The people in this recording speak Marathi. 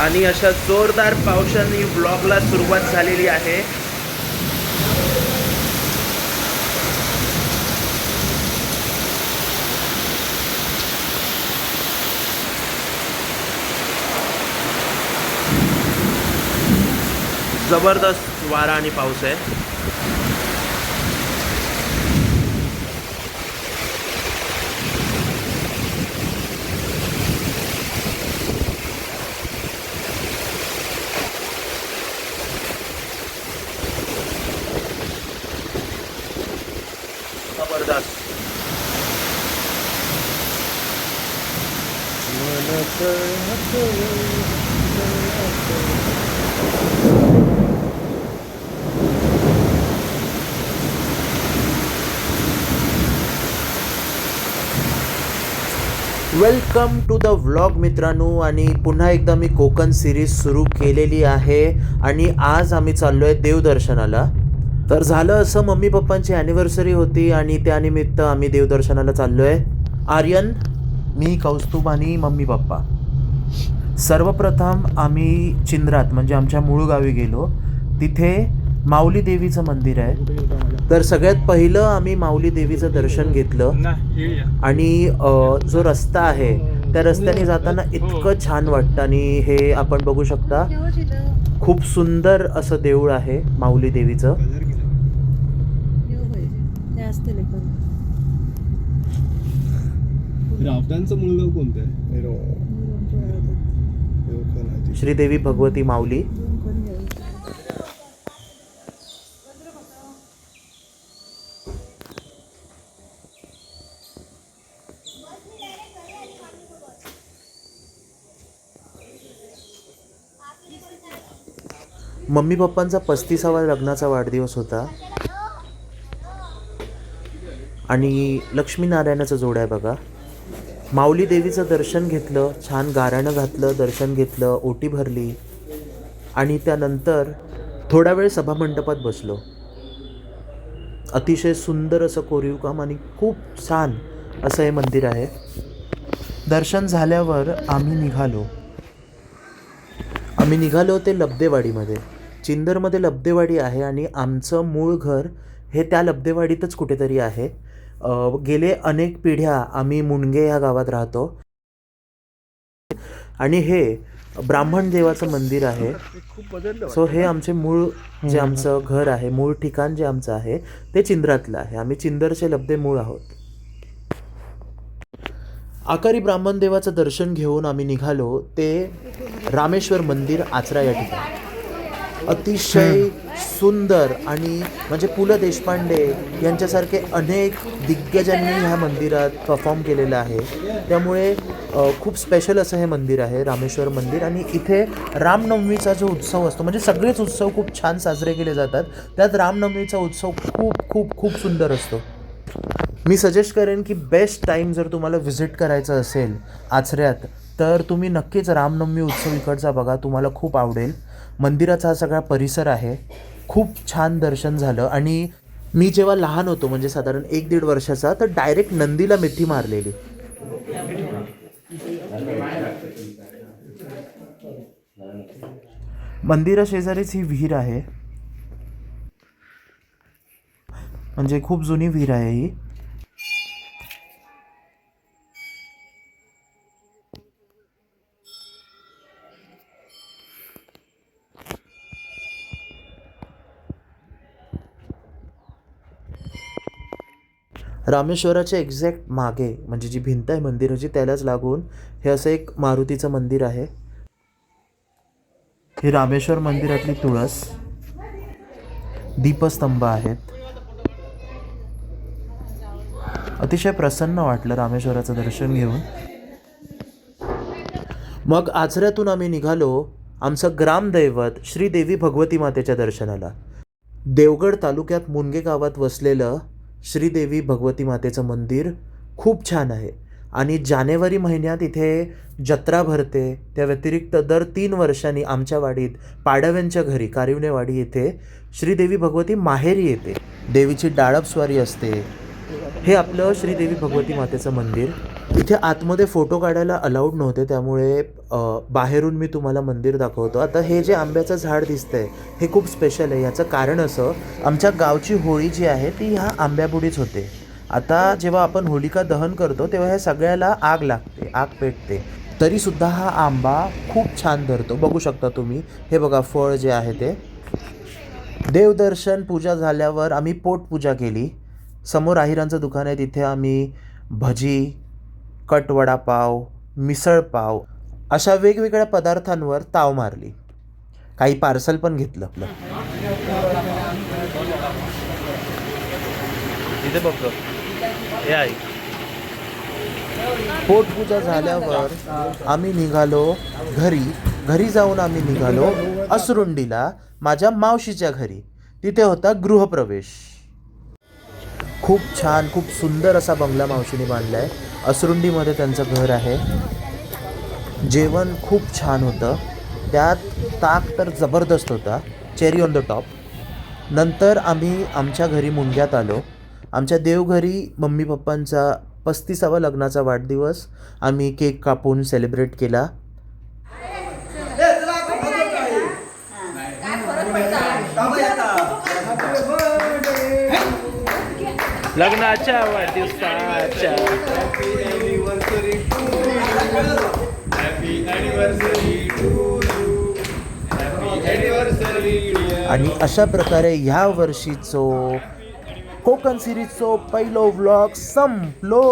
आणि अशा जोरदार पावसाने ब्लॉगला सुरुवात झालेली आहे. जबरदस्त वारा आणि पाऊस आहे. जबरदस्त. वेलकम टू द व्लॉग मित्रांनो. आणि पुन्हा एकदा मी कोकण सिरीज सुरू केलेली आहे आणि आज आम्ही चाललो आहे देवदर्शनाला. तर झालं असं, मम्मी पप्पांची ॲनिव्हर्सरी होती आणि त्यानिमित्त आम्ही देवदर्शनाला चाललो आहे. आर्यन, मी, कौस्तुभ आणि मम्मी पप्पा. सर्वप्रथम आम्ही चिंद्रात म्हणजे आमच्या मूळ गावी गेलो. तिथे माऊली देवीचं मंदिर आहे. तर सगळ्यात पहिलं आम्ही माऊली देवीचं दर्शन घेतलं आणि जो रस्ता आहे त्या रस्त्याने जाताना इतकं छान वाटतं. आणि हे आपण बघू शकता, खूप सुंदर असं देऊळ आहे माऊली देवीचं. मुलगा कोणतं आहे? श्रीदेवी भगवती माऊली. मम्मी पप्पांचा 35वा लग्नाचा वाढदिवस होता आणि लक्ष्मीनारायणाचं जोड आहे बघा. माऊली देवीचं दर्शन घेतलं, छान गाराणं घातलं, दर्शन घेतलं, ओटी भरली आणि त्यानंतर थोडा वेळ सभामंडपात बसलो. अतिशय सुंदर असं कोरीव काम आणि खूप छान असं हे मंदिर आहे. दर्शन झाल्यावर आम्ही निघालो ते लब्धेवाडीमध्ये. चिंदरमध्ये लब्धेवाडी आहे आणि आमचं मूळ घर हे त्या लब्धेवाडीतच कुठेतरी आहे. गेले अनेक पिढ्या आम्ही मुणगे ह्या गावात राहतो आणि हे ब्राह्मण देवाचं मंदिर आहे. सो हे आमचे मूळ जे आमचं घर आहे, मूळ ठिकाण जे आमचं आहे ते चिंद्रातलं आहे. आम्ही चिंदरचे लब्धे मूळ आहोत. आकारी ब्राह्मण देवाचं दर्शन घेऊन आम्ही निघालो ते रामेश्वर मंदिर आचरा या ठिकाणी. अतिशय सुंदर आणि म्हणजे पु ल देशपांडे यांच्यासारखे अनेक दिग्गजांनी ह्या मंदिरात परफॉर्म केलेलं आहे. त्यामुळे खूप स्पेशल असं हे मंदिर आहे, रामेश्वर मंदिर. आणि इथे रामनवमीचा जो उत्सव असतो, म्हणजे सगळेच उत्सव खूप छान साजरे केले जातात, त्यात रामनवमीचा उत्सव खूप खूप खूप सुंदर असतो. मी सजेस्ट करेन की बेस्ट टाईम जर तुम्हाला व्हिजिट करायचं असेल आचऱ्यात तर तुम्ही नक्कीच रामनवमी उत्सव इकडचा बघा, तुम्हाला खूप आवडेल. मंदिराचा हा सगळा परिसर आहे. खूप छान दर्शन झालं. आणि मी जेव्हा लहान होतो म्हणजे साधारण 1-1.5 वर्षाचा, तर डायरेक्ट नंदीला मिठी मारलेली. मंदिराशेजारीच ही विहीर आहे, म्हणजे खूप जुनी विहीर आहे ही. रामेश्वराच्या एक्झॅक्ट मागे म्हणजे जी भिंत आहे मंदिराची त्यालाच लागून हे असं एक मारुतीचं मंदिर आहे. हे रामेश्वर मंदिरातली तुळस, दीपस्तंभ आहेत. अतिशय प्रसन्न वाटलं रामेश्वराचं दर्शन घेऊन. मग आचऱ्यातून आम्ही निघालो आमचं ग्रामदैवत श्रीदेवी भगवती मातेच्या दर्शनाला. देवगड तालुक्यात मुणगे गावात वसलेलं श्रीदेवी भगवती मातेचं मंदिर खूप छान आहे. आणि जानेवारी महिन्यात इथे जत्रा भरते. त्या व्यतिरिक्त दर 3 वर्षांनी आमच्या वाडीत पाडव्यांच्या घरी कारिवणेवाडी येथे श्रीदेवी भगवती माहेरी येते. देवीची डाळपस्वारी असते. हे आपलं श्रीदेवी भगवती मातेचं मंदिर. इथे आतमध्ये फोटो काढायला अलाउड नव्हते, त्यामुळे बाहेरून मी तुम्हाला मंदिर दाखवतो. आता हे जे आंब्याचं झाड दिसतंय हे खूप स्पेशल आहे. याचं कारण असं, आमच्या गावची होळी जी आहे ती ह्या आंब्याबुडीच होते. आता जेव्हा आपण होलिका दहन करतो तेव्हा ह्या सगळ्याला आग लागते, आग पेटते. तरीसुद्धा हा आंबा खूप छान धरतो. बघू शकता तुम्ही, हे बघा फळ जे आहे ते. देवदर्शन पूजा झाल्यावर आम्ही पोटपूजा केली. समोर आहिरांचं दुकान आहे, तिथे आम्ही भजी, कट वडापाव, मिसळपाव अशा वेगवेगळ्या पदार्थांवर ताव मारली. काही पार्सल पण घेतलं. इथे बघतो हे आहे. पोटपूजा झाल्यावर आम्ही निघालो घरी जाऊन आम्ही निघालो असरुंडीला, माझ्या मावशीच्या घरी. तिथे होता गृहप्रवेश. खूप छान, खूप सुंदर असा बंगला मावशीने बांधला आहे. असरुंडीमध्ये त्यांचं घर आहे. जेवण खूप छान होतं. त्यात ताक तर जबरदस्त होता, चेरी ऑन द टॉप. नंतर आम्ही आमच्या घरी मुंड्यात आलो. आमच्या देवघरी मम्मी पप्पांचा 35वा लग्नाचा वाढदिवस आम्ही केक कापून सेलिब्रेट केला. लग्नाच्या वाढदिवसाच्या आणि अशा प्रकारे ह्या वर्षीचो कोकण सिरीजचो पहिलो व्लॉग संपलो.